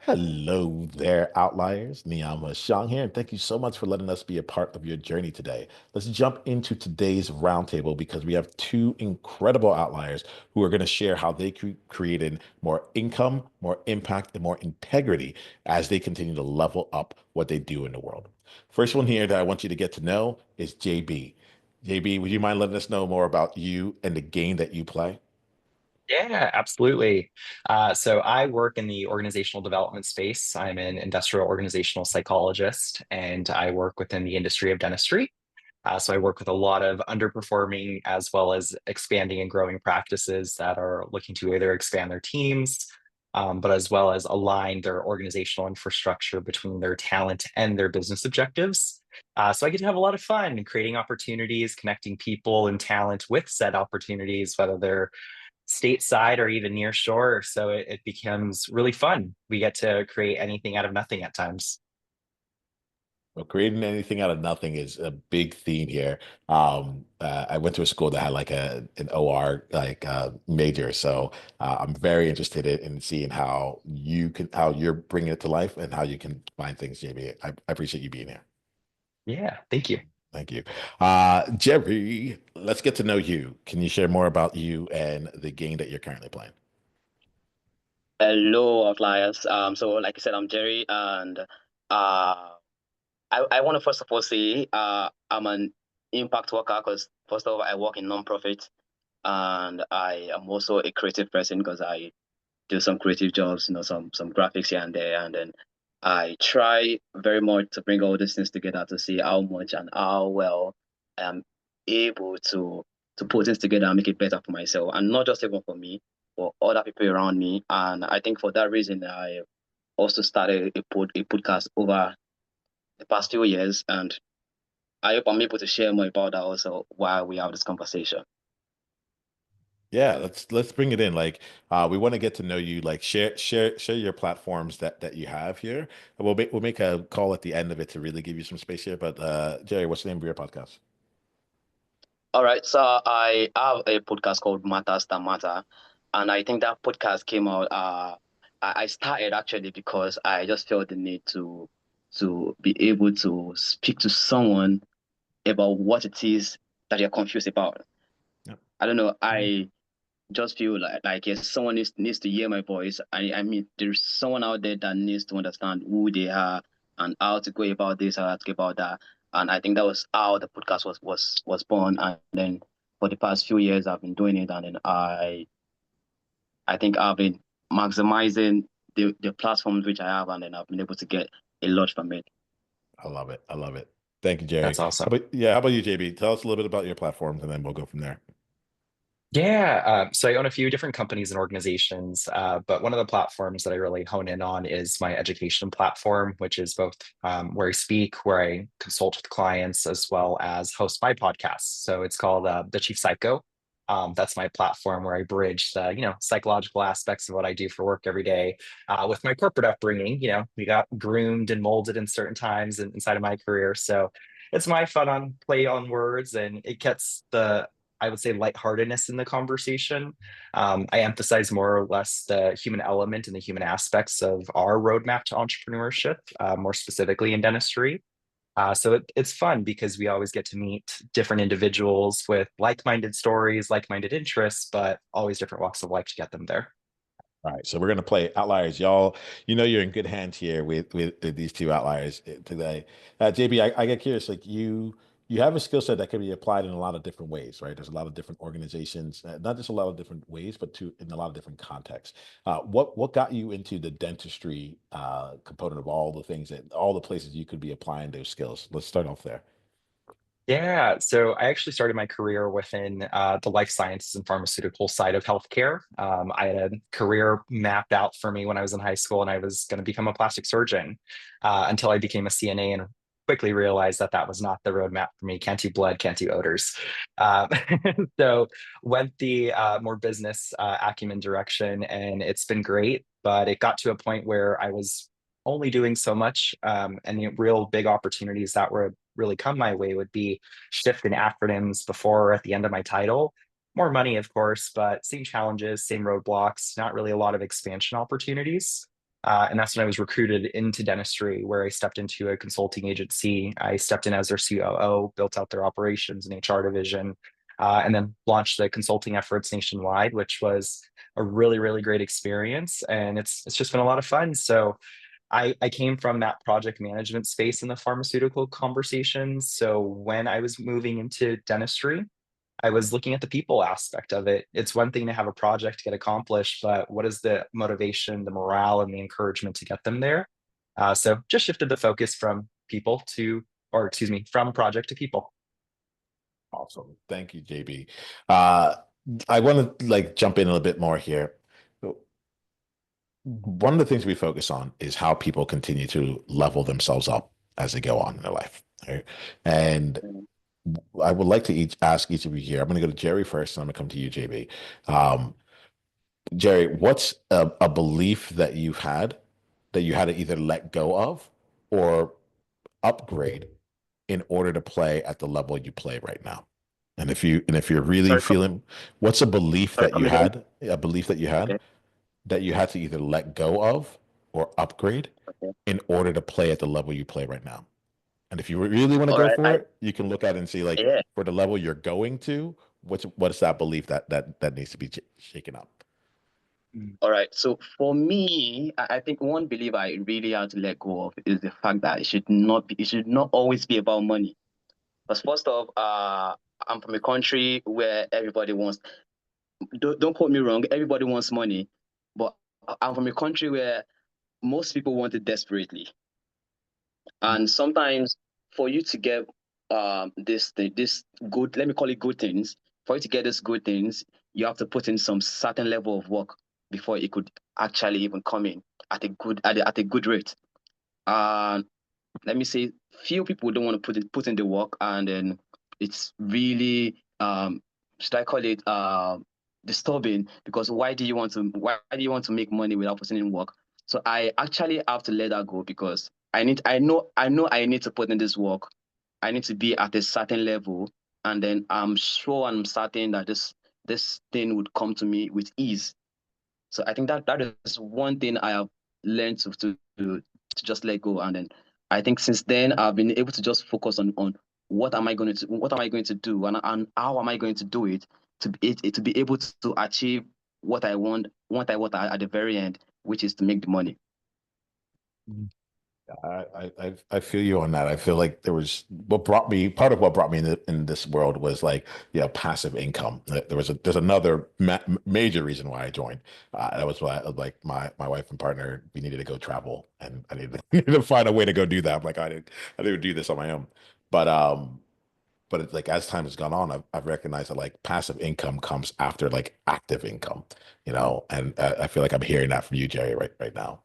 Hello there, outliers. Niiamah Ashong here, and thank you so much for letting us be a part of your journey today. Let's jump into today's roundtable because we have two incredible outliers who are going to share how they created more income, more impact, and more integrity as they continue to level up what they do in the world. First one here that I want you to get to know is JB. JB, would you mind letting us know more about you and the game that you play? Yeah, absolutely. So I work in the organizational development space. I'm an industrial organizational psychologist, and I work within the industry of dentistry. So I work with a lot of underperforming as well as expanding and growing practices that are looking to either expand their teams, but as well as align their organizational infrastructure between their talent and their business objectives. So I get to have a lot of fun creating opportunities, connecting people and talent with said opportunities, whether they're stateside or even near shore. So it becomes really fun. We get to create anything out of nothing at times. Well, creating anything out of nothing is a big theme here. I went to a school that had like an OR major, so I'm very interested in seeing how you're bringing it to life and how you can find things, JB. I appreciate you being here. Yeah, thank you. Thank you, Jerry. Let's get to know you. Can you share more about you and the game that you're currently playing? Hello, outliers. So like I said, I'm Jerry, and I want to first of all say I'm an impact worker because first of all, I work in non-profit, and I am also a creative person because I do some creative jobs, some graphics here and there, and then I try very much to bring all these things together to see how much and how well I'm able to put things together and make it better for myself, and not just even for me, for other people around me. And I think for that reason, I also started a podcast over the past few years, and I hope I'm able to share more about that also while we have this conversation. Yeah, let's bring it in. We want to get to know you. Like share your platforms that you have here. And we'll make a call at the end of it to really give you some space here. But Jerry, what's the name of your podcast? All right, so I have a podcast called Matters That Matter, and I think that podcast came out. I started actually because I just felt the need to be able to speak to someone about what it is that you're confused about. Yep. I don't know. I just feel like yes, someone needs to hear my voice. I mean, there's someone out there that needs to understand who they are and how to go about this, how to go about that. And I think that was how the podcast was born. And then for the past few years, I've been doing it, and then I think I've been maximizing the platforms which I have, and then I've been able to get a lot from it. I love it. I love it. Thank you, Jerry. That's awesome. How about you, JB? Tell us a little bit about your platforms, and then we'll go from there. Yeah, so I own a few different companies and organizations, but one of the platforms that I really hone in on is my education platform, which is both where I speak, where I consult with clients, as well as host my podcast. So it's called The Chief Psycho. That's my platform where I bridge the, psychological aspects of what I do for work every day with my corporate upbringing. We got groomed and molded in certain times inside of my career. So it's my fun on play on words, and it gets the I would say lightheartedness in the conversation. I emphasize more or less the human element and the human aspects of our roadmap to entrepreneurship, more specifically in dentistry. So it's fun because we always get to meet different individuals with like-minded stories, like-minded interests, but always different walks of life to get them there. All right, so we're gonna play outliers, y'all. You know you're in good hands here with these two outliers today. JB, I get curious. Like you have a skill set that can be applied in a lot of different ways, right? There's a lot of different organizations, not just a lot of different ways, but to in a lot of different contexts. What got you into the dentistry component of all the places you could be applying those skills? Let's start off there. Yeah, so I actually started my career within the life sciences and pharmaceutical side of healthcare. I had a career mapped out for me when I was in high school, and I was going to become a plastic surgeon until I became a CNA and quickly realized that that was not the roadmap for me. Can't do blood, can't do odors. Um, so went the more business acumen direction, and it's been great. But it got to a point where I was only doing so much, and the real big opportunities that were really come my way would be shift in acronyms before or at the end of my title. More money, of course, but same challenges, same roadblocks, not really a lot of expansion opportunities. And that's when I was recruited into dentistry, where I stepped into a consulting agency. I stepped in as their COO, built out their operations and HR division, and then launched the consulting efforts nationwide, which was a really, really great experience. And it's just been a lot of fun. So I came from that project management space in the pharmaceutical conversations. So when I was moving into dentistry, I was looking at the people aspect of it. It's one thing to have a project get accomplished, but what is the motivation, the morale, and the encouragement to get them there? So just shifted the focus from people to, or excuse me, from project to people. Awesome. Thank you, JB. Uh, I want to like jump in a little bit more here. So, one of the things we focus on is how people continue to level themselves up as they go on in their life. Right? And I would like to ask each of you here. I'm going to go to Jerry first, and I'm going to come to you, JB. Um, Jerry, what's a belief that you've had that you had to either let go of or upgrade in order to play at the level you play right now? And if you're really Sorry, feeling, what's sorry, come again. a belief Okay, that you had to either let go of or upgrade okay. in order to play at the level you play right now? And if you really want to All go right. for it, you can look at it and see like Yeah. for the level you're going to, what's that belief that needs to be shaken up? Mm. All right. So for me, I think one belief I really had to let go of is the fact that it should not always be about money. Because first off, I'm from a country where everybody wants, don't quote me wrong, everybody wants money, but I'm from a country where most people want it desperately. And sometimes for you to get this good, let me call it good things, for you to get these good things, you have to put in some certain level of work before it could actually even come in at a good rate. And let me say, few people don't want to put in the work, and then it's really should I call it disturbing, because why do you want to make money without putting in work? So I actually have to let that go, because I know I need to put in this work. I need to be at a certain level, and then I'm sure I'm certain that this thing would come to me with ease. So I think that is one thing I have learned to just let go. And then I think since then I've been able to just focus on what am I going to do, and how am I going to do it to be able to achieve what I at the very end, which is to make the money. I feel you on that. I feel like there was what brought me part of what brought me in this world was like passive income. There's another major reason why I joined. That was why like my wife and partner, we needed to go travel, and I needed, needed to find a way to go do that. I'm like I didn't do this on my own, but it's like as time has gone on, I've recognized that like passive income comes after like active income, and I feel like I'm hearing that from you, Jerry, right now.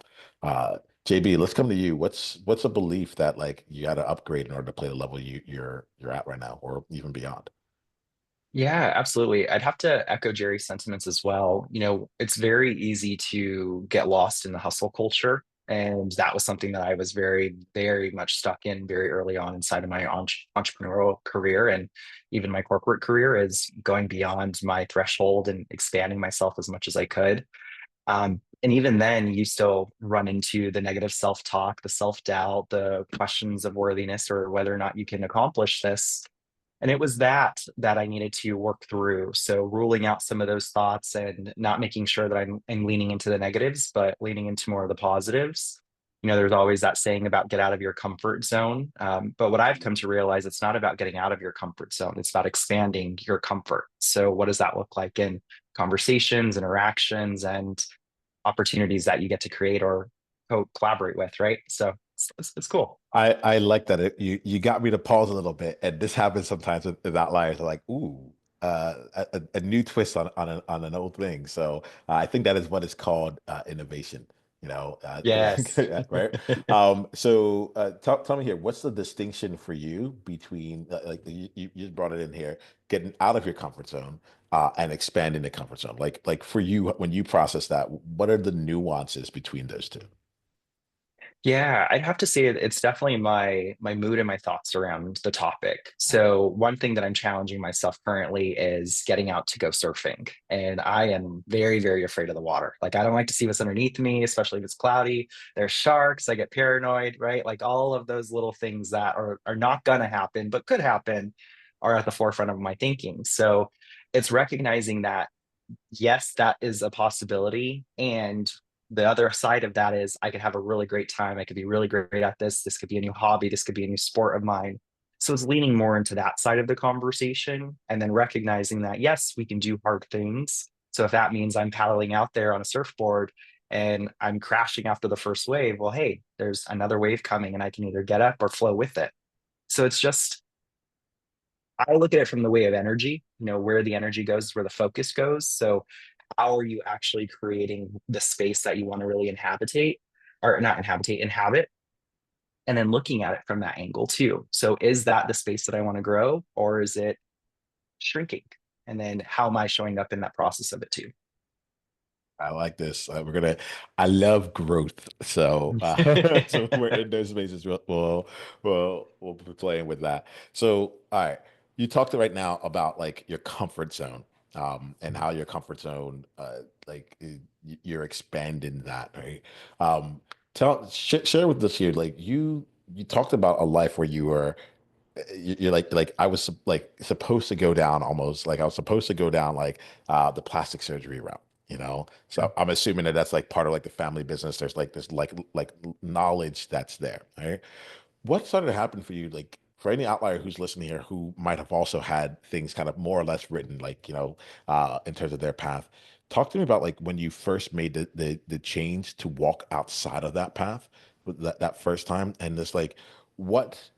JB, let's come to you. What's a belief that like you got to upgrade in order to play the level you're at right now, or even beyond? Yeah, absolutely. I'd have to echo Jerry's sentiments as well. It's very easy to get lost in the hustle culture. And that was something that I was very, very much stuck in very early on inside of my entrepreneurial career and even my corporate career, is going beyond my threshold and expanding myself as much as I could. And even then, you still run into the negative self-talk, the self-doubt, the questions of worthiness or whether or not you can accomplish this. And it was that I needed to work through. So ruling out some of those thoughts and not making sure that I'm leaning into the negatives, but leaning into more of the positives. There's always that saying about get out of your comfort zone. But what I've come to realize, it's not about getting out of your comfort zone. It's about expanding your comfort. So what does that look like in conversations, interactions, and opportunities that you get to create or collaborate with, right? So it's cool. I like that. You got me to pause a little bit, and this happens sometimes with outliers. Like, ooh, a new twist on an old thing. So I think that is what is called innovation. Yes. Right? So tell me here, what's the distinction for you between like you just brought it in here, getting out of your comfort zone and expanding the comfort zone? Like for you, when you process that, what are the nuances between those two? Yeah, I'd have to say it's definitely my mood and my thoughts around the topic. So one thing that I'm challenging myself currently is getting out to go surfing. And I am very, very afraid of the water. Like I don't like to see what's underneath me, especially if it's cloudy. There's sharks, I get paranoid, right? Like all of those little things that are not gonna happen, but could happen are at the forefront of my thinking. So it's recognizing that yes, that is a possibility. And the other side of that is I could have a really great time. I could be really great at this. This could be a new hobby. This could be a new sport of mine. So it's leaning more into that side of the conversation and then recognizing that, yes, we can do hard things. So if that means I'm paddling out there on a surfboard and I'm crashing after the first wave, well, hey, there's another wave coming and I can either get up or flow with it. So it's just I look at it from the way of energy, where the energy goes is where the focus goes. So how are you actually creating the space that you want to really inhabitate or not inhabitate, inhabit? And then looking at it from that angle too. So is that the space that I want to grow or is it shrinking? And then how am I showing up in that process of it too? I like this. I love growth. So, so we're in those spaces. We'll be playing with that. So, all right. You talked right now about like your comfort zone, and how your comfort zone, you're expanding that, right? Um, share with us here, like you talked about a life where you were you're like I was like supposed to go down almost like I was supposed to go down like the plastic surgery route, you know. So I'm assuming that that's like part of like the family business. There's like this like knowledge that's there, right? What started to happen for you, like for any outlier who's listening here who might have also had things kind of more or less written, like in terms of their path. Talk to me about like when you first made the change to walk outside of that path with that first time, and just what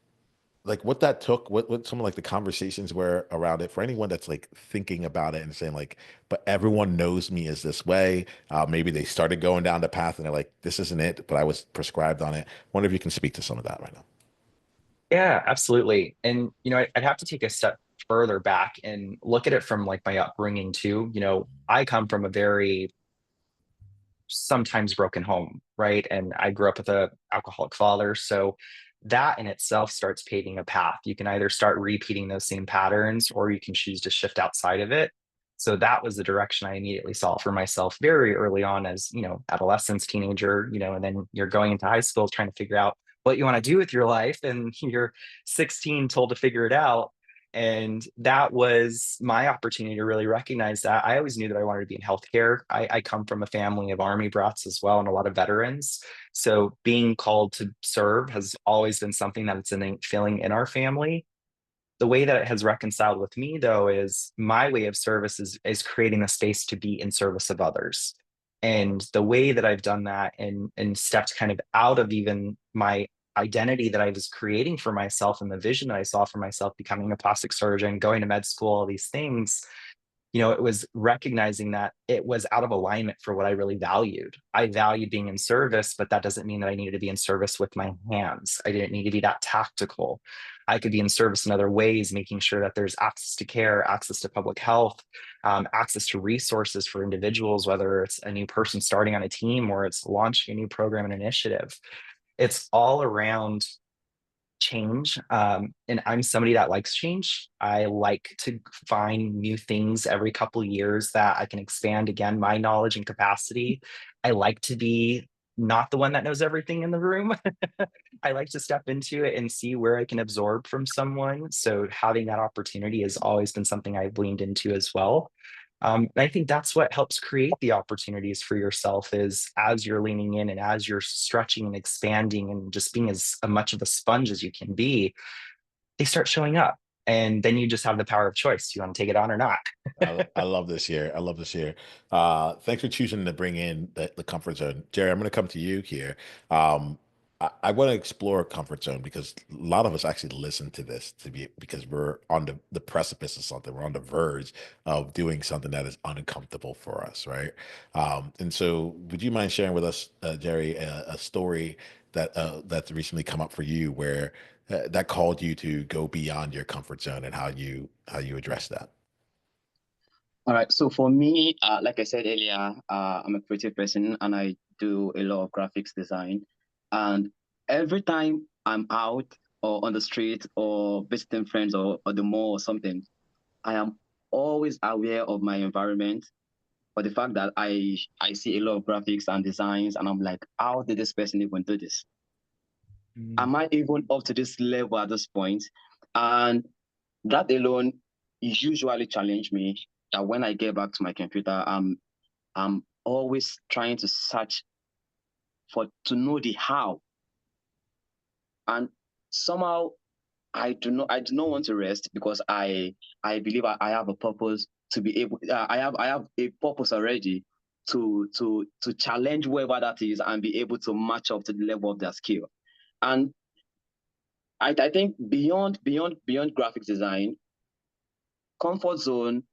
what that took, what some of like the conversations were around it for anyone that's like thinking about it and saying like, but everyone knows me as this way. Maybe they started going down the path and they're like, this isn't it, but I was prescribed on it. Wonder if you can speak to some of that right now. Yeah, absolutely. And, I'd have to take a step further back and look at it from like my upbringing too. I come from a very sometimes broken home, right? And I grew up with a alcoholic father, so that in itself starts paving a path. You can either start repeating those same patterns or you can choose to shift outside of it. So that was the direction I immediately saw for myself very early on as, adolescence, teenager, and then you're going into high school trying to figure out what you want to do with your life and you're 16 told to figure it out. And that was my opportunity to really recognize that. I always knew that I wanted to be in healthcare. I come from a family of Army brats as well and a lot of veterans. So being called to serve has always been something that it's an innate feeling in our family. The way that it has reconciled with me, though, is my way of service is creating a space to be in service of others. And the way that I've done that and stepped kind of out of even my identity that I was creating for myself and the vision that I saw for myself, becoming a plastic surgeon, going to med school, all these things, it was recognizing that it was out of alignment for what I really valued. I valued being in service, but that doesn't mean that I needed to be in service with my hands. I didn't need to be that tactical. I could be in service in other ways, making sure that there's access to care, access to public health, access to resources for individuals, whether it's a new person starting on a team or it's launching a new program and initiative. It's all around change. And I'm somebody that likes change. I like to find new things every couple of years that I can expand again my knowledge and capacity. I like to be not the one that knows everything in the room. I like to step into it and see where I can absorb from someone. So having that opportunity has always been something I've leaned into as well. And I think that's what helps create the opportunities for yourself is as you're leaning in and as you're stretching and expanding and just being as much of a sponge as you can be, they start showing up. And then you just have the power of choice. Do you want to take it on or not? I love this here. I love this here. Thanks for choosing to bring in the comfort zone. Jerry, I'm going to come to you here. I want to explore comfort zone because a lot of us actually listen to this because we're on the precipice of something. We're on the verge of doing something that is uncomfortable for us, right? And so, would you mind sharing with us, Jerry, a story that's recently come up for you where that called you to go beyond your comfort zone and how you address that? All right. So for me, like I said earlier, I'm a creative person and I do a lot of graphics design. And every time I'm out or on the street or visiting friends or the mall or something, I am always aware of my environment. For the fact that I see a lot of graphics and designs, and I'm like, how did this person even do this? Am I even up to this level at this point? And that alone usually challenge me. That when I get back to my computer, I'm always trying to search to know the how. And somehow I do not want to rest because I believe I have a purpose to be able I have a purpose already to challenge whoever that is and be able to match up to the level of their skill. And I think beyond graphics design, comfort zone,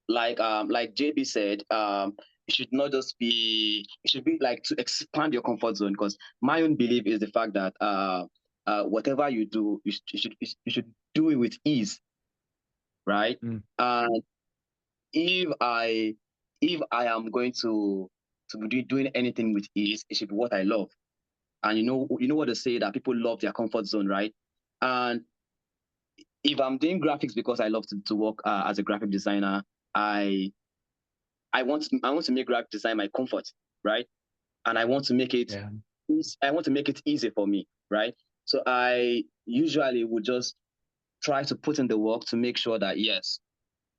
like JB said, it should not just be, it should be like to expand your comfort zone, because my own belief is the fact that whatever you do, you should do it with ease, right? And if I if I am going to be doing anything with ease, it should be what I love. And you know what they say, that people love their comfort zone, right? And if I'm doing graphics because I love to work as a graphic designer, I I want to make graphic design my comfort, right? And I want to make it I want to make it easy for me, right? So I usually would just try to put in the work to make sure that yes,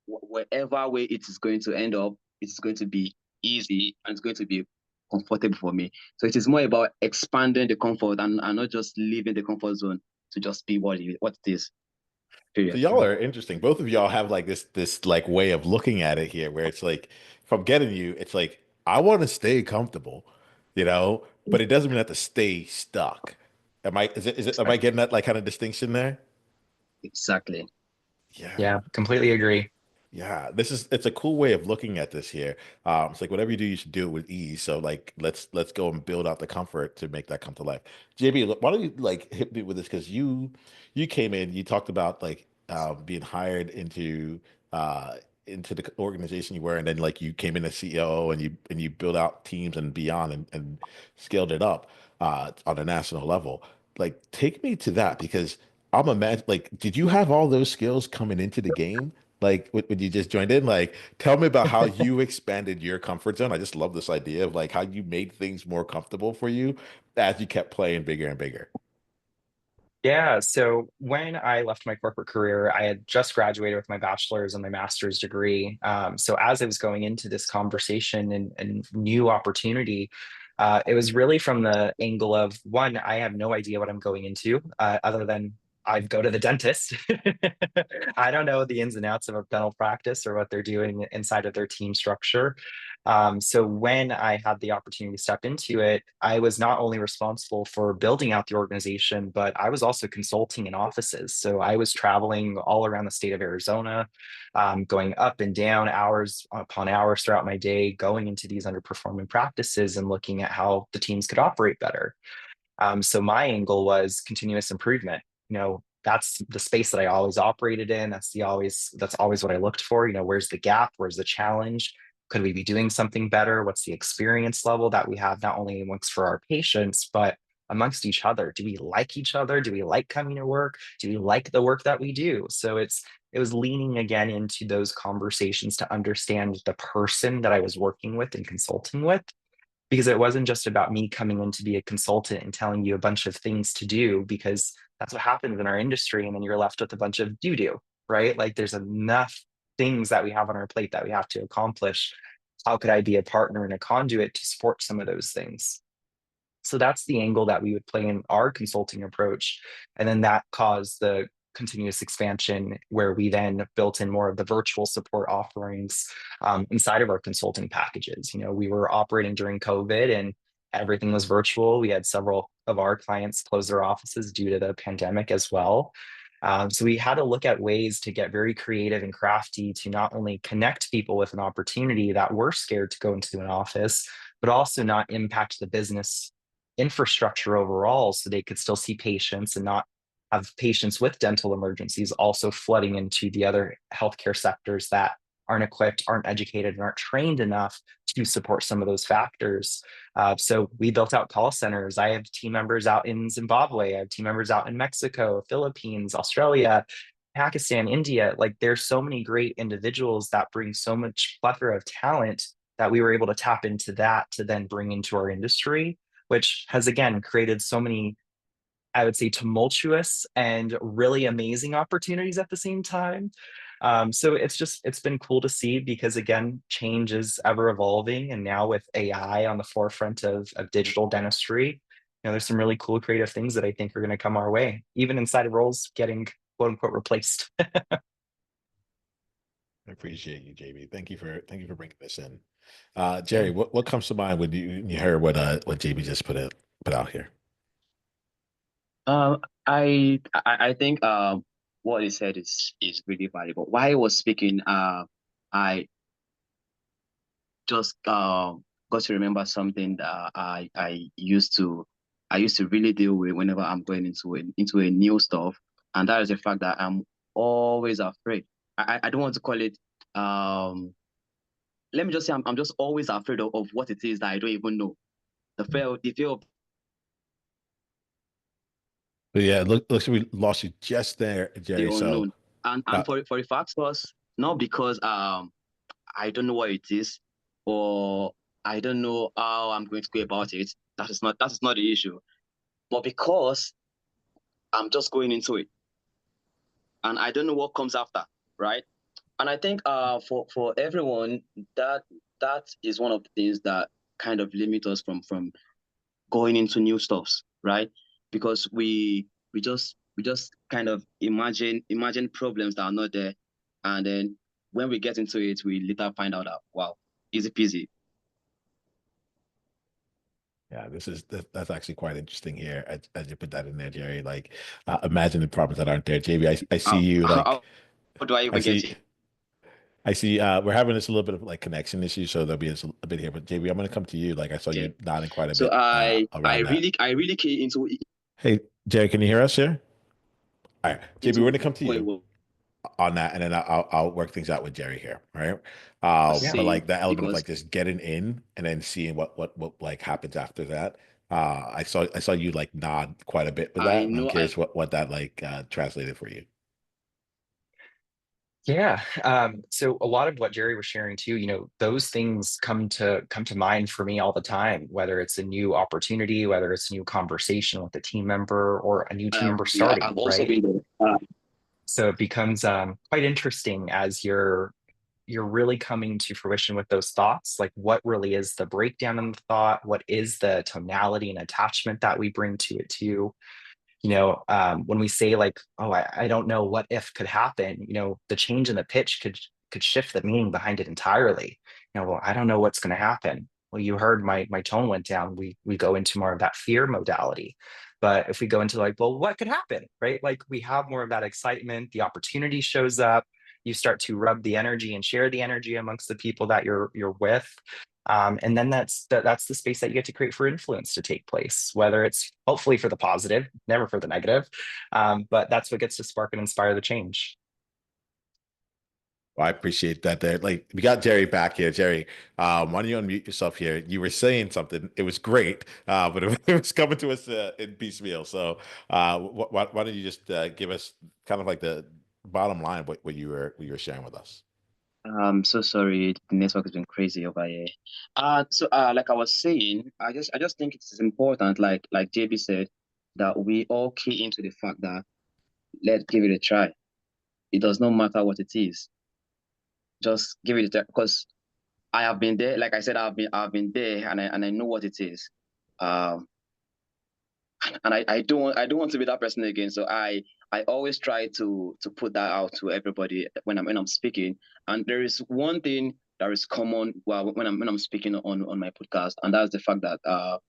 wherever way it is going to end up, it's going to be easy and it's going to be comfortable for me. So it is more about expanding the comfort and not just leaving the comfort zone to just be what it is. So Period. y'all are interesting. Both of y'all have like this like way of looking at it here, where it's like, if I'm getting you, it's like I want to stay comfortable, you know, but it doesn't mean I have to stay stuck. Am I getting that like kind of distinction there? Exactly. Yeah. Yeah, completely agree. Yeah, it's a cool way of looking at this here. It's like whatever you do, you should do it with ease. So like let's go and build out the comfort to make that come to life. JB, why don't you like hit me with this? Because you came in, you talked about like being hired into the organization you were, and then like you came in as CEO and you built out teams and beyond and scaled it up on a national level. Like take me to that because I'm imagine like did you have all those skills coming into the game? Like when you just joined in, like tell me about how you expanded your comfort zone. I just love this idea of like how you made things more comfortable for you as you kept playing bigger and bigger. Yeah, so when I left my corporate career, I had just graduated with my bachelor's and my master's degree. So as I was going into this conversation and new opportunity, it was really from the angle of one, I have no idea what I'm going into, other than I go to the dentist. I don't know the ins and outs of a dental practice or what they're doing inside of their team structure. So when I had the opportunity to step into it, I was not only responsible for building out the organization, but I was also consulting in offices. So I was traveling all around the state of Arizona, going up and down hours upon hours throughout my day, going into these underperforming practices and looking at how the teams could operate better. So my angle was continuous improvement. That's the space that I always operated in. That's always what I looked for. Where's the gap? Where's the challenge? Could we be doing something better? What's the experience level that we have, not only amongst for our patients, but amongst each other? Do we like each other? Do we like coming to work? Do we like the work that we do? So it was leaning again into those conversations to understand the person that I was working with and consulting with, because it wasn't just about me coming in to be a consultant and telling you a bunch of things to do, because that's what happens in our industry. And then you're left with a bunch of do, right? Like there's enough things that we have on our plate that we have to accomplish. How could I be a partner and a conduit to support some of those things? So that's the angle that we would play in our consulting approach. And then that caused the continuous expansion where we then built in more of the virtual support offerings inside of our consulting packages. We were operating during COVID and everything was virtual. We had several of our clients close their offices due to the pandemic as well. So we had to look at ways to get very creative and crafty to not only connect people with an opportunity that were scared to go into an office, but also not impact the business infrastructure overall, so they could still see patients and not have patients with dental emergencies also flooding into the other healthcare sectors that aren't equipped, aren't educated, and aren't trained enough to support some of those factors. So we built out call centers. I have team members out in Zimbabwe. I have team members out in Mexico, Philippines, Australia, Pakistan, India. Like there's so many great individuals that bring so much plethora of talent that we were able to tap into that to then bring into our industry, which has again created so many, I would say, tumultuous and really amazing opportunities at the same time. So it's been cool to see because again, change is ever evolving. And now with AI on the forefront of digital dentistry, there's some really cool creative things that I think are going to come our way, even inside of roles getting quote unquote replaced. I appreciate you, JB. Thank you for bringing this in. Jerry, Yeah. what comes to mind when you heard what JB just put out here? I think what he said is really valuable. While he was speaking, I just got to remember something that I used to really deal with whenever I'm going into a new stuff, and that is the fact that I'm always afraid. I don't want to call it let me just say I'm just always afraid of what it is that I don't even know. The fear of But yeah, looks like we lost you just there, the Jerry. So unknown. And uh, for the fact was not because I don't know what it is, or I don't know how I'm going to go about it. That is not the issue. But because I'm just going into it and I don't know what comes after, right? And I think for everyone that is one of the things that kind of limit us from going into new stuffs, right? Because we just kind of imagine problems that are not there, and then when we get into it, we later find out that wow, easy peasy. yeah, that's actually quite interesting here as you put that in there, Jerry. Like, imagine the problems that aren't there. JB, I see How, you how, like how do I I even get see you? I see we're having this a little bit of like connection issue, so there'll be a bit here. But JB, I'm gonna come to you. Like I saw Okay. you nodding quite a So bit I around that. really key into it. Hey, Jerry, can you hear us here? All right, JB, we're Into gonna come to what it you was on that, and then I'll work things out with Jerry here, right? Yeah. But saying like that element of because like just getting in and then seeing what like happens after that. I saw you like nod quite a bit with I that, and I'm know I curious what that like translated for you. Yeah. So a lot of what Jerry was sharing too, those things come to mind for me all the time, whether it's a new opportunity, whether it's a new conversation with a team member or a new team member yeah, starting, I've also right? been there. So it becomes quite interesting as you're really coming to fruition with those thoughts. Like what really is the breakdown in the thought? What is the tonality and attachment that we bring to it too? When we say like, oh, I don't know what if could happen, the change in the pitch could shift the meaning behind it entirely. Well, I don't know what's going to happen. Well, you heard my tone went down. We go into more of that fear modality. But if we go into like, well, what could happen, right? Like we have more of that excitement, the opportunity shows up, you start to rub the energy and share the energy amongst the people that you're with. And then that's the space that you get to create for influence to take place, whether it's hopefully for the positive, never for the negative. But that's what gets to spark and inspire the change. Well, I appreciate that there. Like we got Jerry back here. Jerry, why don't you unmute yourself here? You were saying something. It was great, but it was coming to us in piecemeal. So why don't you just give us kind of like the bottom line of what you were sharing with us? I'm so sorry. The network has been crazy over here. So like I was saying, I just think it's important, like JB said, that we all key into the fact that let's give it a try. It does not matter what it is. Just give it a try because I have been there. Like I said, I've been there, and I know what it is. Um, and I don't want to be that person again. So I always try to put that out to everybody when I'm speaking. And there is one thing that is common well when I'm speaking on my podcast, and that's the fact that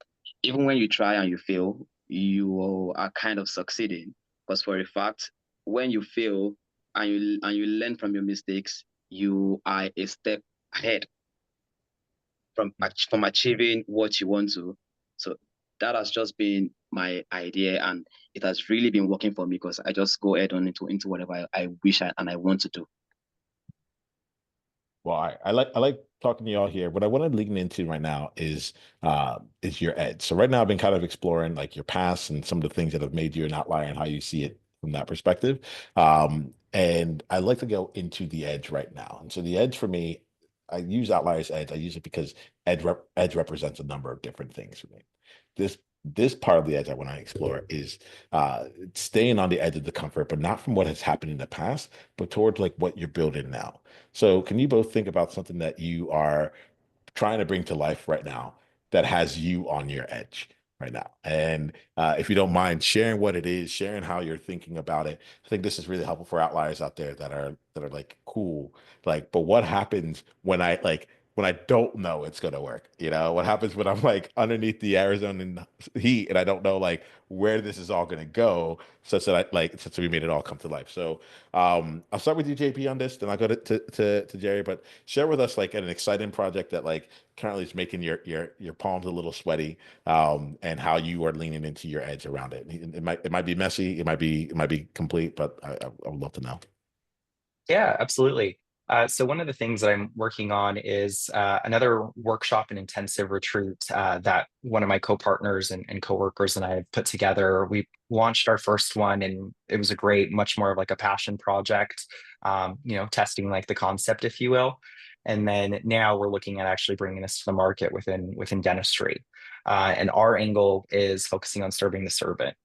even when you try and you fail, you are kind of succeeding. Because for a fact, when you fail and you learn from your mistakes, you are a step ahead from achieving what you want to. So that has just been my idea, and it has really been working for me because I just go ahead on into whatever I wish and I want to do. Well, I like talking to y'all here. What I want to lean into right now is your edge. So right now I've been kind of exploring like your past and some of the things that have made you an outlier and how you see it from that perspective. And I'd like to go into the edge right now. And so the edge for me, I use outliers edge. I use it because edge represents a number of different things for me. This part of the edge I want to explore is staying on the edge of the comfort, but not from what has happened in the past, but towards like what you're building now. So, can you both think about something that you are trying to bring to life right now that has you on your edge right now? And if you don't mind sharing what it is, sharing how you're thinking about it, I think this is really helpful for outliers out there that are like cool. Like, but what happens when I don't know it's gonna work? You know, what happens when I'm like underneath the Arizona heat and I don't know like where this is all gonna go, such that since we made it all come to life. So I'll start with you, JP, on this, then I'll go to Jerry. But share with us like an exciting project that like currently is making your palms a little sweaty, and how you are leaning into your edge around it. It might be messy, it might be complete, but I would love to know. Yeah, absolutely. So one of the things that I'm working on is another workshop and intensive retreat that one of my co-partners and coworkers and I have put together. We launched our first one, and it was a great, much more of like a passion project, testing like the concept, if you will. And then now we're looking at actually bringing this to the market within dentistry. And our angle is focusing on serving the servant.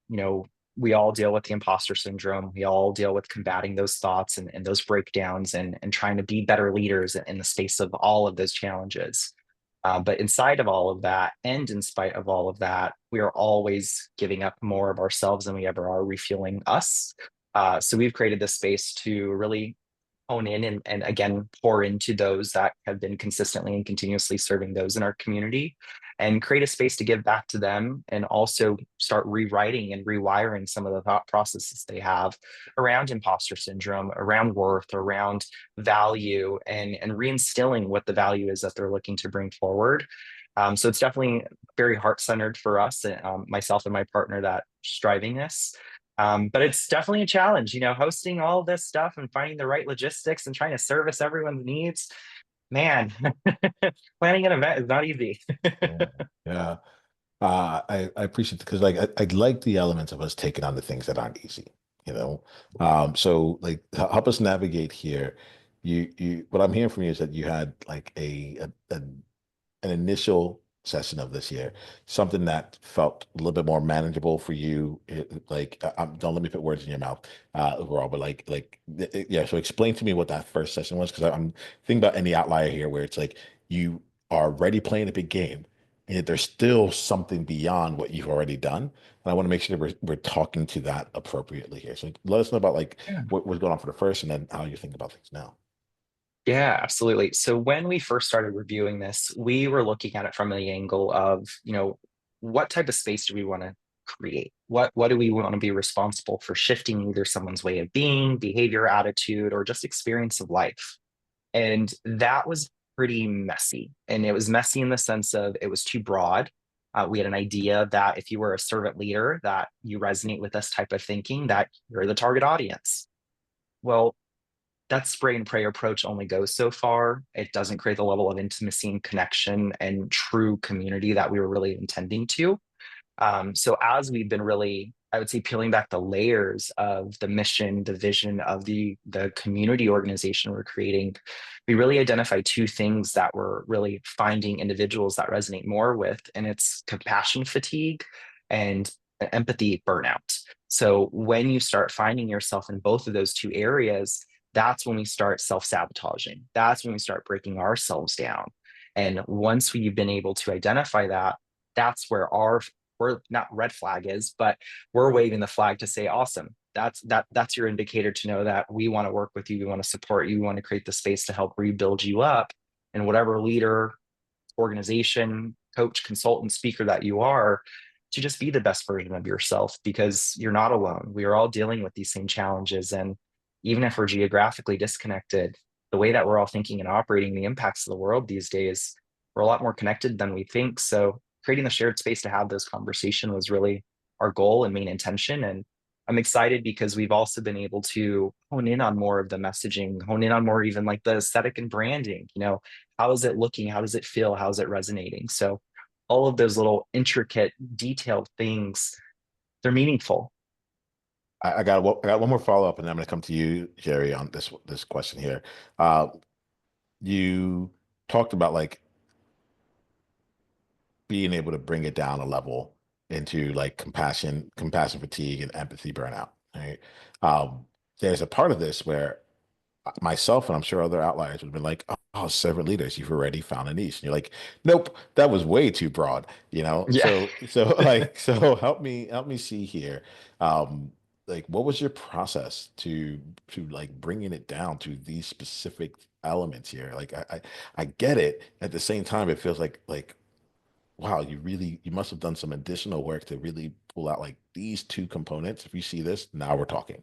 We all deal with the imposter syndrome. We all deal with combating those thoughts and those breakdowns and trying to be better leaders in the space of all of those challenges. But inside of all of that, and in spite of all of that, we are always giving up more of ourselves than we ever are refueling us. So we've created this space to really hone in and again pour into those that have been consistently and continuously serving those in our community, and create a space to give back to them, and also start rewriting and rewiring some of the thought processes they have around imposter syndrome, around worth, around value, and reinstilling what the value is that they're looking to bring forward. So it's definitely very heart-centered for us, myself and my partner, that driving this. But it's definitely a challenge, hosting all this stuff and finding the right logistics and trying to service everyone's needs. Man, planning an event is not easy. Yeah. Yeah. I appreciate it because like I like the elements of us taking on the things that aren't easy, you know. So like help us navigate here. You what I'm hearing from you is that you had like an initial session of this year, something that felt a little bit more manageable for you. Don't let me put words in your mouth overall, but yeah. So explain to me what that first session was, because I'm thinking about any outlier here where it's like you are already playing a big game, and yet there's still something beyond what you've already done. And I want to make sure that we're talking to that appropriately here. So let us know about like Yeah. what was going on for the first, and then how you think about things now. Yeah, absolutely. So when we first started reviewing this, we were looking at it from the angle of, what type of space do we want to create? What do we want to be responsible for shifting either someone's way of being, behavior, attitude, or just experience of life? And that was pretty messy. And it was messy in the sense of it was too broad. We had an idea that if you were a servant leader, that you resonate with this type of thinking, that you're the target audience. Well, that spray and pray approach only goes so far. It doesn't create the level of intimacy and connection and true community that we were really intending to. So as we've been really, I would say, peeling back the layers of the mission, the vision of the community organization we're creating, we really identify two things that we're really finding individuals that resonate more with, and it's compassion fatigue and empathy burnout. So when you start finding yourself in both of those two areas, that's when we start self-sabotaging. That's when we start breaking ourselves down. And once we've been able to identify that, that's where our we're not red flag is, but we're waving the flag to say, awesome. That's your indicator to know that we want to work with you, we want to support you, we want to create the space to help rebuild you up. And whatever leader, organization, coach, consultant, speaker that you are, to just be the best version of yourself, because you're not alone. We are all dealing with these same challenges. And even if we're geographically disconnected, the way that we're all thinking and operating, the impacts of the world these days, we're a lot more connected than we think. So creating the shared space to have this conversation was really our goal and main intention. And I'm excited because we've also been able to hone in on more of the messaging, hone in on more even like the aesthetic and branding. How is it looking? How does it feel? How is it resonating? So all of those little intricate, detailed things, they're meaningful. I got one more follow up, and then I'm going to come to you, Jerry, on this question here. Uh, you talked about like being able to bring it down a level into like compassion fatigue, and empathy burnout. Right? Um, there's a part of this where myself and I'm sure other outliers would have been like, oh, servant leaders, you've already found a niche. And you're like, nope, that was way too broad, you know? Yeah. So help me see here. Um, like what was your process to like bringing it down to these specific elements here? Like I get it. At the same time, it feels like wow, you must have done some additional work to really pull out like these two components. If you see this, now we're talking.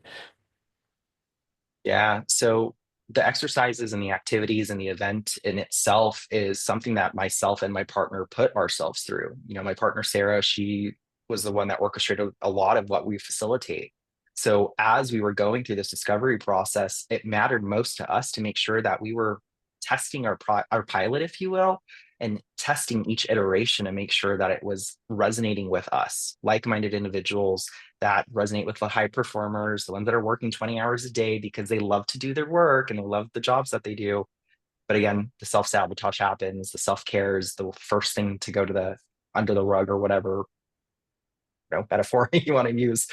Yeah. So the exercises and the activities and the event in itself is something that myself and my partner put ourselves through. My partner, Sarah, she was the one that orchestrated a lot of what we facilitate. So as we were going through this discovery process, it mattered most to us to make sure that we were testing our pilot, if you will, and testing each iteration to make sure that it was resonating with us, like-minded individuals that resonate with the high performers, the ones that are working 20 hours a day because they love to do their work and they love the jobs that they do. But again, the self-sabotage happens, the self-care is the first thing to go to the under the rug or whatever metaphor you want to use.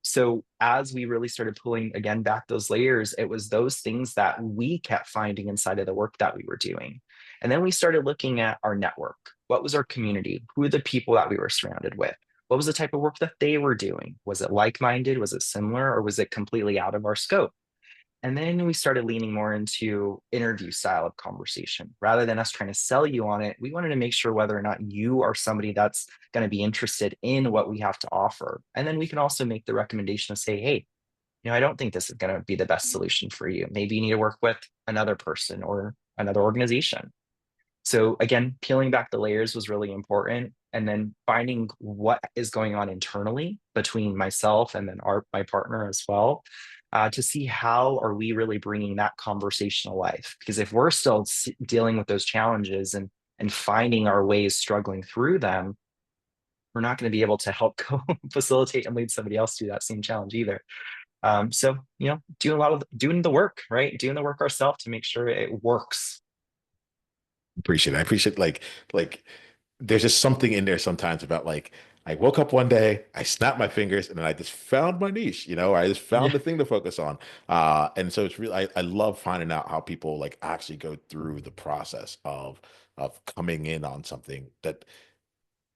So as we really started pulling again back those layers, it was those things that we kept finding inside of the work that we were doing. And then we started looking at our network. What was our community? Who are the people that we were surrounded with? What was the type of work that they were doing? Was it like-minded? Was it similar? Or was it completely out of our scope? And then we started leaning more into interview style of conversation. Rather than us trying to sell you on it, we wanted to make sure whether or not you are somebody that's going to be interested in what we have to offer. And then we can also make the recommendation to say, hey, I don't think this is going to be the best solution for you. Maybe you need to work with another person or another organization. So again, peeling back the layers was really important. And then finding what is going on internally between myself and then my partner as well, to see how are we really bringing that conversation to life. Because if we're still dealing with those challenges and finding our ways struggling through them, we're not going to be able to help facilitate and lead somebody else through that same challenge either. So doing the work, right? Doing the work ourselves to make sure it works. Appreciate it. I appreciate like there's just something in there sometimes about like I woke up one day, I snapped my fingers, and then I just found my niche, I just found Yeah. the thing to focus on. And so it's really I love finding out how people like actually go through the process of coming in on something that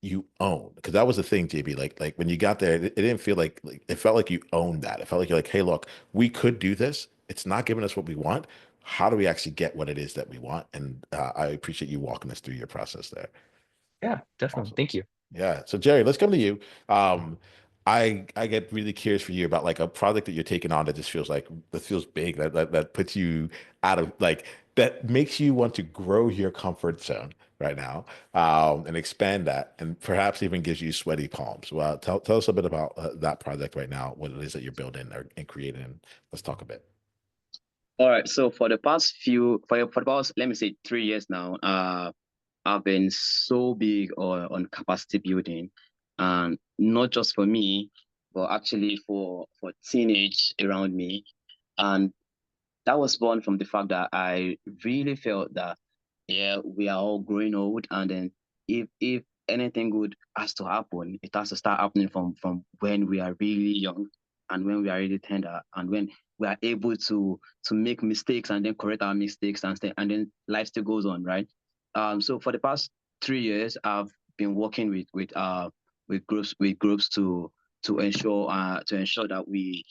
you own. Because that was the thing, JB. Like when you got there, it didn't feel like it felt like you owned that. It felt like you're like, hey, look, we could do this. It's not giving us what we want. How do we actually get what it is that we want? And I appreciate you walking us through your process there. Yeah, definitely. Awesome. Thank you. Yeah. So Jerry, let's come to you. Um, I get really curious for you about like a project that you're taking on that just feels like that feels big, that puts you out of like that makes you want to grow your comfort zone right now, and expand that, and perhaps even gives you sweaty palms. Well, tell us a bit about that project right now, what it is that you're building and creating. Let's talk a bit. All right. So for the past, let me say 3 years now, I've been so big on capacity building, and not just for me, but actually for teenage around me. And that was born from the fact that I really felt that, yeah, we are all growing old, and then if anything good has to happen, it has to start happening from when we are really young, and when we are really tender, and when we are able to make mistakes and then correct our mistakes, and then life still goes on, right? So for the past 3 years, I've been working with groups to ensure that we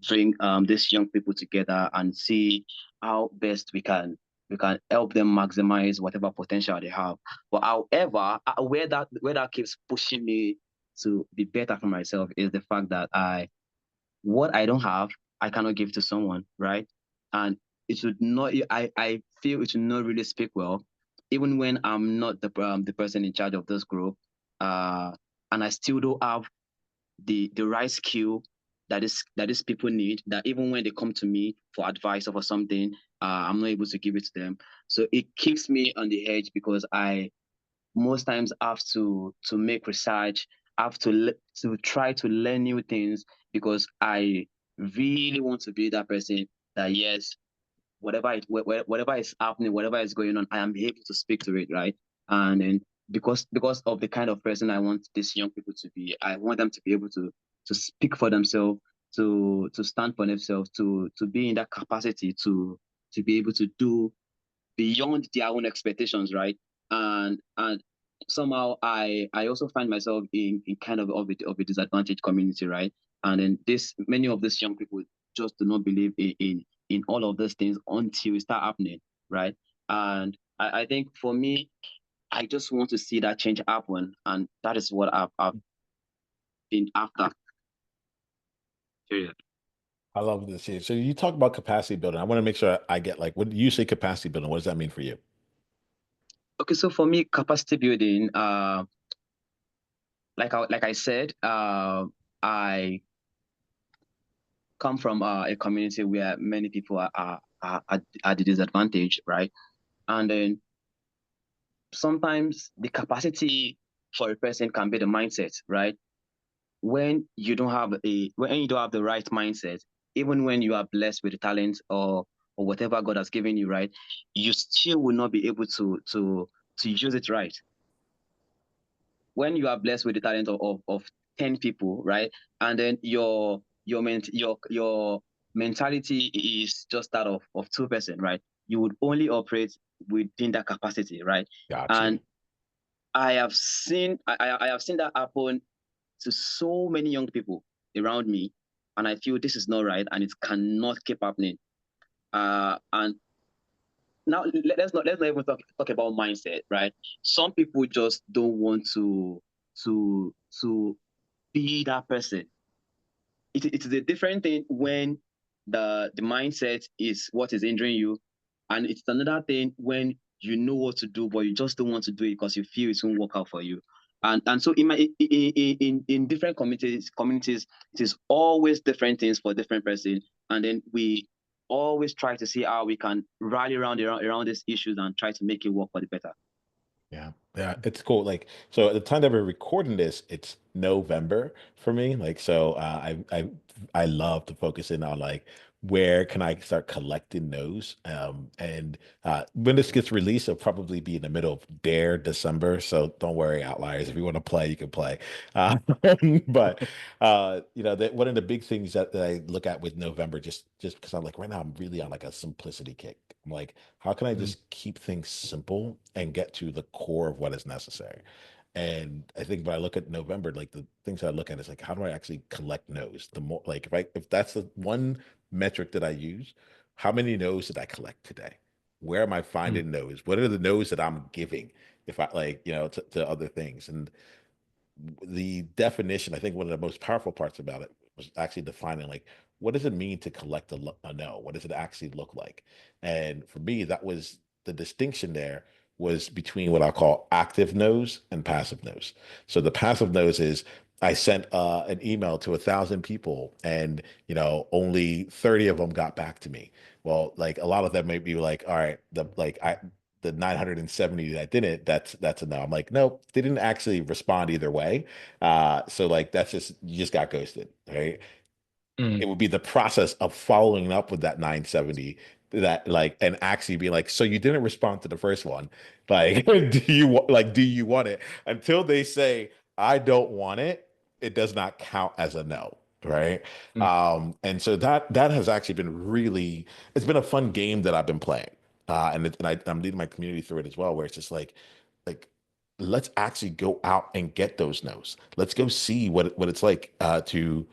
bring these young people together and see how best we can help them maximize whatever potential they have. But however, where that keeps pushing me to be better for myself is the fact that what I don't have, I cannot give to someone, right? And it should not. I feel it should not really speak well, even when I'm not the person in charge of this group, and I still don't have the right skill that these people need, that even when they come to me for advice or for something, I'm not able to give it to them. So it keeps me on the edge because I most times have to make research, have to try to learn new things because I really want to be that person that yes, whatever is happening, whatever is going on, I am able to speak to it, right? And then because of the kind of person I want these young people to be, I want them to be able to speak for themselves, to stand for themselves, to be in that capacity to be able to do beyond their own expectations, right? And somehow I also find myself in kind of a disadvantaged community, right? And then this many of these young people just do not believe in all of these things until it start happening, right? And I think for me, I just want to see that change happen, and that is what I've been after. Period. I love this here. So you talk about capacity building. I want to make sure I get like, when you say capacity building, what does that mean for you? Okay, so for me, capacity building, like I said, I come from a community where many people are at the disadvantage, right? And then sometimes the capacity for a person can be the mindset, right? When you don't have the right mindset, even when you are blessed with the talent or whatever God has given you, right, you still will not be able to use it right. When you are blessed with the talent of 10 people, right, and then your mentality is just that of 2%, right, you would only operate within that capacity, right? Got you. And I have seen that happen to so many young people around me, and I feel this is not right and it cannot keep happening. And now let's not even talk about mindset, right? Some people just don't want to to be that person. It is a different thing when the mindset is what is injuring you, and it's another thing when you know what to do but you just don't want to do it because you feel it won't work out for you. And so in different communities, it is always different things for different person, and then we always try to see how we can rally around these issues and try to make it work for the better. Yeah, yeah, it's cool. Like, so at the time that we're recording this, it's November for me. Like, so I love to focus in on like where can I start collecting those. And when this gets released, it'll probably be in the middle of Dare December. So don't worry, outliers. If you want to play, you can play. Uh, but you know, that one of the big things that I look at with November, just because I'm like right now, I'm really on like a simplicity kick. I'm like, how can I Mm, just keep things simple and get to the core of what is necessary? And I think when I look at November, like the things that I look at is like, how do I actually collect no's? The more like if that's the one metric that I use, how many no's did I collect today? Where am I mm, finding no's? What are the no's that I'm giving if I like, you know, to other things? And the definition, I think one of the most powerful parts about it was actually defining like what does it mean to collect a no? What does it actually look like? And for me, that was the distinction there was between what I call active no's and passive no's. So the passive no's is I sent an email to 1,000 people, and you know only 30 of them got back to me. Well, like a lot of them may be like, all right, the 970 that didn't, that's a no. I'm like, no, they didn't actually respond either way. So like that's just you just got ghosted, right? It mm, would be the process of following up with that 970 that like and actually be like, so you didn't respond to the first one. Like, do you want it? Until they say, I don't want it, it does not count as a no. Right. mm, And so that has actually been really it's been a fun game that I've been playing. I'm leading my community through it as well, where it's just like let's actually go out and get those no's. Let's go see what it's like to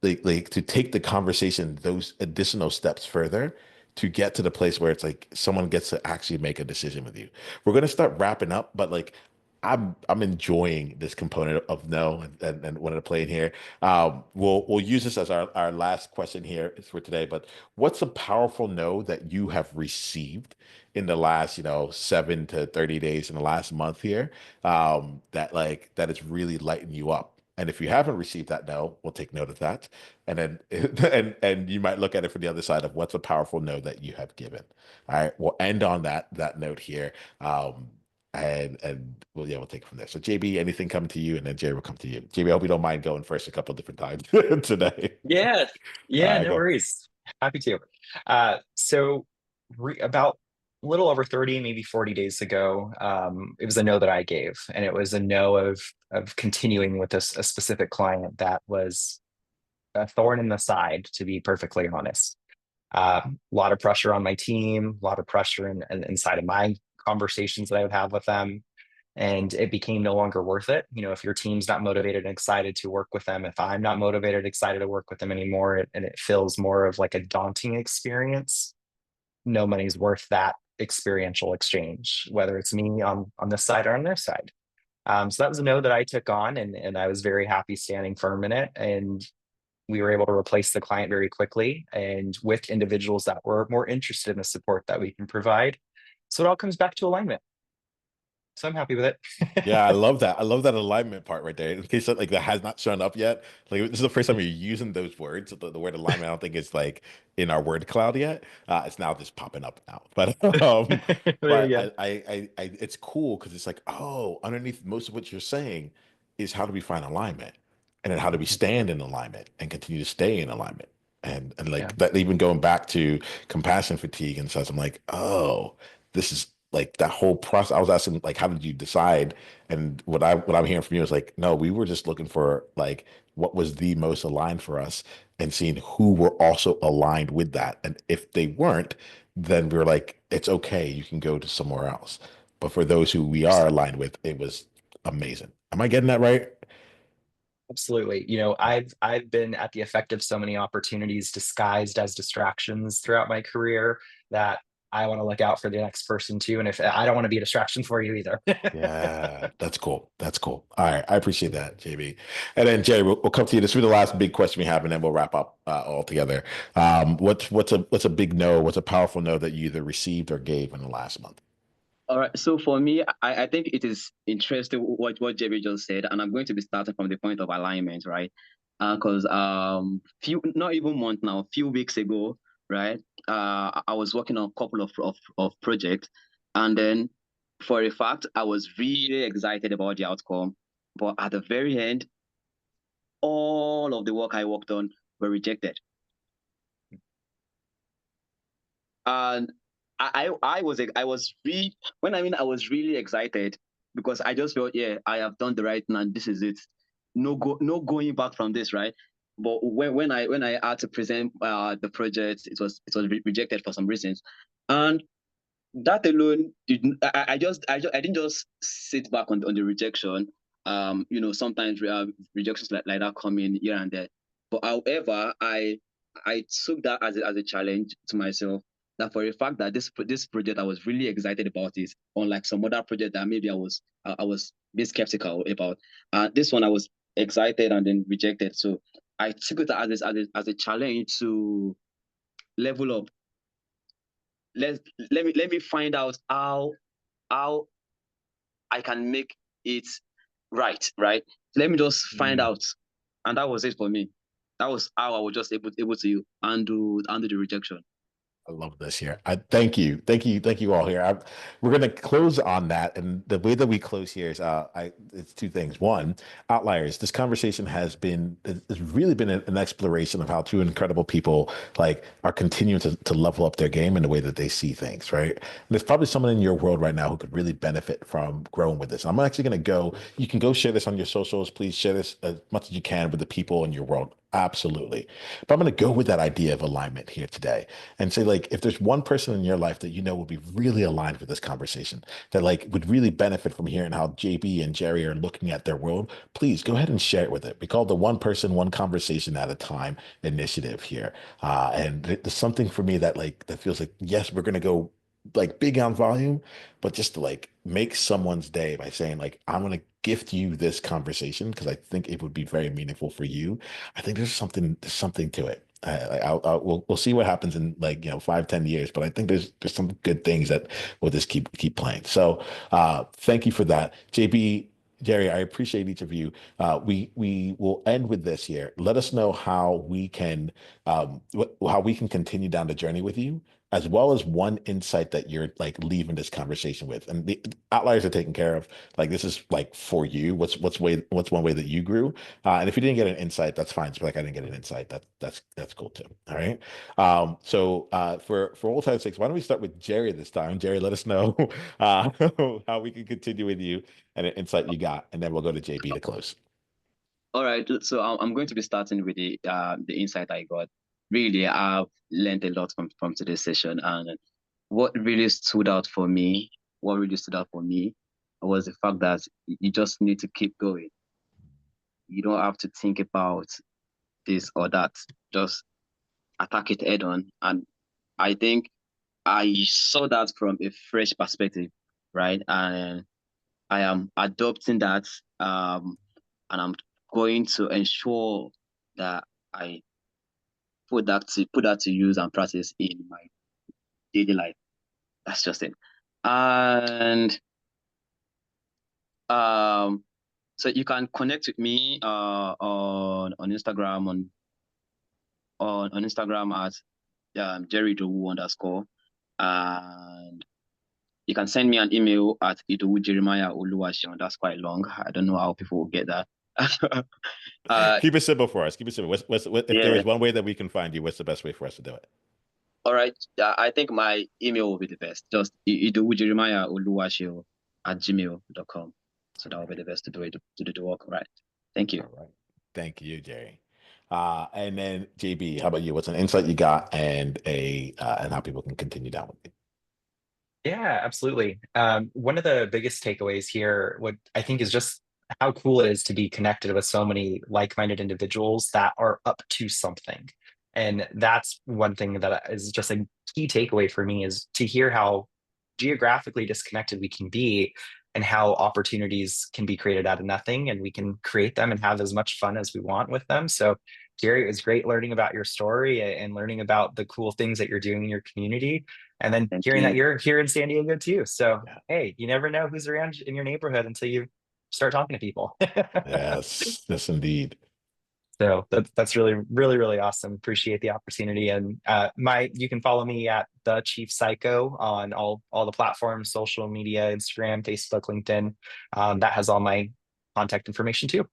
like to take the conversation those additional steps further to get to the place where it's like someone gets to actually make a decision with you. We're gonna start wrapping up, but like I'm enjoying this component of no and wanted to play in here. We'll use this as our last question here for today. But what's a powerful no that you have received in the last 7 to 30 days in the last month here that like that is really lighting you up And if you haven't received that no, we'll take note of that. And then and you might look at it from the other side of what's a powerful no that you have given. All right, we'll end on that note here. And well, yeah, we'll take it from there. So JB, anything coming to you, and then Jerry will come to you. JB, I hope you don't mind going first a couple of different times today. Yeah, All yeah, right, no go. worries. Happy to. So about a little over 30, maybe 40 days ago, it was a no that I gave, and it was a no of continuing with a specific client that was a thorn in the side, to be perfectly honest. A lot of pressure on my team, a lot of pressure inside of my conversations that I would have with them. And it became no longer worth it. You know, if your team's not motivated and excited to work with them, if I'm not motivated, excited to work with them anymore, and it feels more of like a daunting experience, no money's worth that experiential exchange, whether it's me on this side or on their side. So that was a no that I took on, and I was very happy standing firm in it. And we were able to replace the client very quickly and with individuals that were more interested in the support that we can provide. So it all comes back to alignment. So I'm happy with Yeah, I it. love that. I love that alignment part right there. In case that like that has not shown up yet, like this is the first time you're using those words. The word alignment, I don't think it's like in our word cloud yet. It's now just popping up now. There we But go. it's cool because it's like, oh, underneath most of what you're saying is how do we find alignment, and then how do we stand in alignment and continue to stay in alignment, and Yeah, like that. Even going back to compassion fatigue and such, I'm like, oh, this is like that whole process. I was asking like, how did you decide? And what I'm hearing from you is like, no, we were just looking for like what was the most aligned for us and seeing who were also aligned with that. And if they weren't, then we were like, it's okay, you can go to somewhere else. But for those who we are aligned with, it was amazing. Am I getting that right? absolutely. You know, I've been at the effect of so many opportunities disguised as distractions throughout my career that I want to look out for the next person too. And if I don't want to be a distraction for you either. Yeah, that's cool. That's cool. All right. I appreciate that, JB. And then Jerry, we'll come to you. This will be the last big question we have, and then we'll wrap up all together. What's a big no? What's a powerful no that you either received or gave in the last month? All right. So for me, I think it is interesting what JB just said, and I'm going to be starting from the point of alignment, right? Because few not even month now, few weeks ago, right? I was working on a couple of projects, and then for a fact, I was really excited about the outcome, but at the very end, all of the work I worked on were rejected. And I was really when I mean I was really excited because I just felt, yeah, I have done the right thing and this is it. No going back from this, right? But when I had to present the project, it was rejected for some reasons, and that alone didn't. I didn't just sit back on the rejection. Sometimes rejections like that come in here and there. But however, I took that as a challenge to myself. That for a fact that this project I was really excited about it, unlike some other project that maybe I was a bit skeptical about. This one I was excited and then rejected. So I took it as a challenge to level up. Let me find out how I can make it right. Let me just find out, and that was it for me. That was how I was just able to undo the rejection. I love this here. I thank you, thank you, thank you all here. We're going to close on that, and the way that we close here is, it's two things. One, outliers. This conversation has really been an exploration of how two incredible people like are continuing to level up their game in the way that they see things. Right. And there's probably someone in your world right now who could really benefit from growing with this. I'm actually going to go. You can go share this on your socials. Please share this as much as you can with the people in your world. Absolutely. But I'm going to go with that idea of alignment here today and say, like, if there's one person in your life that you know will be really aligned with this conversation, that like would really benefit from hearing how JB and Jerry are looking at their world, please go ahead and share it with it. We call it the one person, one conversation at a time initiative here. And there's something for me that like that feels like, yes, we're going to go like big on volume, but just to like make someone's day by saying like, I'm going to gift you this conversation because I think it would be very meaningful for you. I think there's something to it. We'll see what happens in like 5-10 years, but I think there's some good things that will just keep playing. So thank you for that, JB. Jerry, I appreciate each of you. We will end with this here. Let us know how we can how we can continue down the journey with you, as well as one insight that you're like leaving this conversation with. And the outliers are taken care of. Like this is like for you. What's one way that you grew? And if you didn't get an insight, that's fine. Just be like I didn't get an insight. That's cool too. All right. For old time's sake, why don't we start with Jerry this time? Jerry, let us know uh, how we can continue with you and an insight you got, and then we'll go to JB to close. All right, so I'm going to be starting with the insight I got. Really, I've learned a lot from today's session, and what really stood out for me, was the fact that you just need to keep going. You don't have to think about this or that. Just attack it head on. And I think I saw that from a fresh perspective, right? And I am adopting that, and I'm going to ensure that I put that to use and practice in my daily life. That's just it. And so you can connect with me on Instagram on Instagram at Jerry Idowu _ and you can send me an email at Idowu Jeremiah Oluwaseun. That's quite long. I don't know how people will get that. Keep it simple for us. Keep it simple. If there Yeah. is one way that we can find you, what's the best way for us to do it? All right. I think my email will be the best. Just Idowu Jeremiah Oluwaseun at gmail.com. So that will be the best to do the work. All right. Thank you. All right. Thank you, Jerry. And then JB, how about you? What's an insight you got and and how people can continue down with it? Yeah, absolutely. One of the biggest takeaways here, what I think is just how cool it is to be connected with so many like-minded individuals that are up to something. And that's one thing that is just a key takeaway for me is to hear how geographically disconnected we can be and how opportunities can be created out of nothing and we can create them and have as much fun as we want with them. So Gary, it was great learning about your story and learning about the cool things that you're doing in your community. And then Thank hearing that you. you're here in San Diego too. So, Yeah. hey, you never know who's around in your neighborhood until you start talking to people. Yes, yes, indeed. So that's really, really, really awesome. Appreciate the opportunity. And you can follow me at the Chief Psycho on all the platforms, social media, Instagram, Facebook, LinkedIn. That has all my contact information too.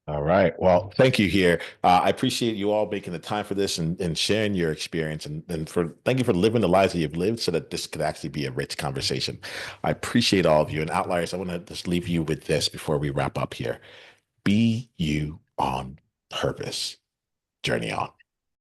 All right. Well, thank you here. I appreciate you all making the time for this and sharing your experience and thank you for living the lives that you've lived so that this could actually be a rich conversation. I appreciate all of you. And outliers, I want to just leave you with this before we wrap up here. Be you on purpose. Journey on.